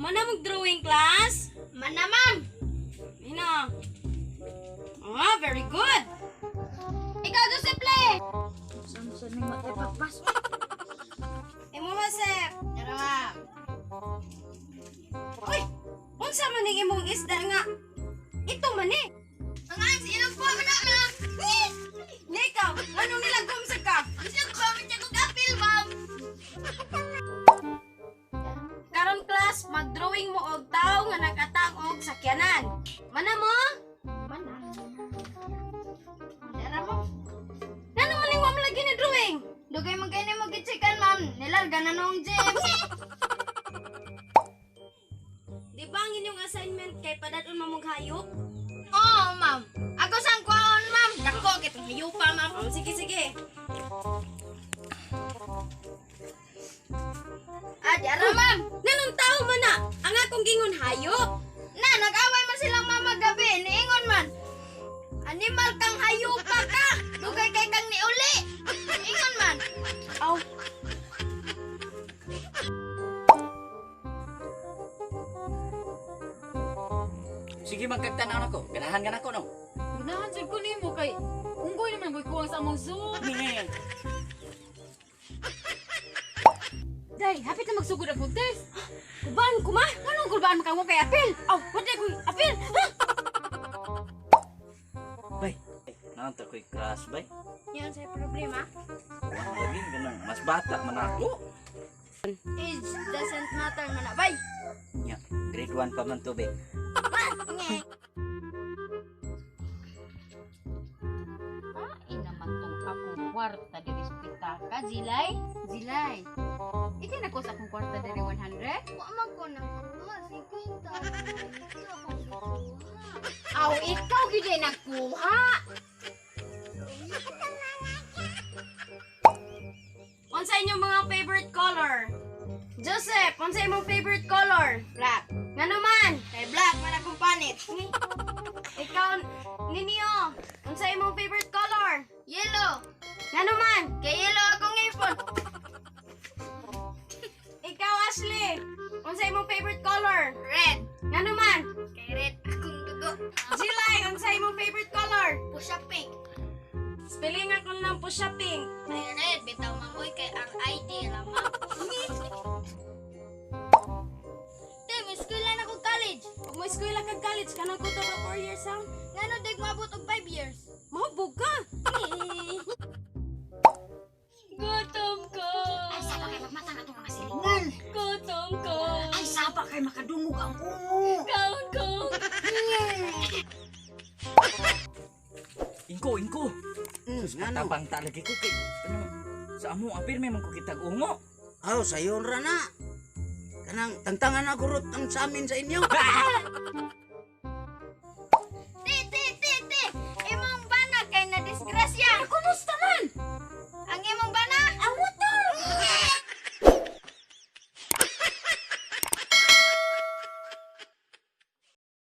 Mana mag-drawing class? Mana, ma'am? Hina. Ah, very good. Ikaw, Joseph Le! Saan may matipagpas? Imo Joseph. Tara, ma'am. Uy, unsa man ning imong isda nga? Ito man eh. Ang ansi, ilang po mo na, ma'am? Nga ikaw, anong nilagom sa ka? Gusto ko pa siya kong kapil, ma'am. Karon class, mag-drawing mo og tao nga nagkatang og sakyanan. Mana mo? Mana? Tara, ma'am. Ngano man ning wa mo lagi ni drawing? Dugay man kayo na mag-chicken, ma'am. Nilarga na nung gym. Di ba ang inyong assignment kay padadon mo hayop? Oo, ma'am. Ako sang kuhaon, ma'am. Dako, kitang hiyupa, ma'am. Oh, sige, sige. Tara, ma'am. Nanong tao man na? Ang akong gingon hayop. Na, nag-away man silang mama gabi. Niingon man. Animal kang hayupa ka. Dugay kay kang niuli. Niingon man. Aw. Sige, magkagtanaw ako. Ganahan ka na ko, no? Ganahan jud ko nimo kay unggoy naman ko'y kuwang sa among zoo. Ngayon. Day, hapit na magsugod ang food test. Kuban ko ma. Anong kulbaan makaw mo kay apil? Aw, wala ko apil. Bay, nanto ko'y crush, bay. Yan sa problema. Lagi, ganun. Mas bata man ako. Age doesn't matter man na. Bye. Ya, grade 1 pa man to, bay. Inaman tong akong kwarta diri sa pitaka, Zilay. Zilay. Iti na ko sa akong kwarta diri 100. Wa man ko na. Si Quinta. Aw, ikaw gyud ay nagkuha. Unsa inyong mga favorite color? Joseph, unsa imong favorite color? Black. Ngano man? Kay black man akong panit. Ikaw, Ninio, unsa imong favorite color? Yellow. Ngano man? Kay yellow akong ipon. Ikaw, Ashley, unsa imong favorite color? Red. Ngano man? Kay red akong dugo. Zilay, unsa imong favorite color? Pusha pink. Spelling ako lang po shopping. Kay red. Bitaw mamoy kay ang ID lamang. Tim, school na ako college. Ug mo eskwela kag college kanang kuto ka 4 years ha? Ngano dig mabot og 5 years? Mahubog ka. Gutom ko. Ay, sapa kay magmata na itong mga silingan. Gutom ko. Ay, sapa kay makadungog ang ungo. Kaon ko. Inko. Sus, matapang talagi ko kay, ano, sa amo, apir may man ko kitag ungo. Aw, sayon ra na. Kanang tantangan ako rot ang sa amin sa inyo.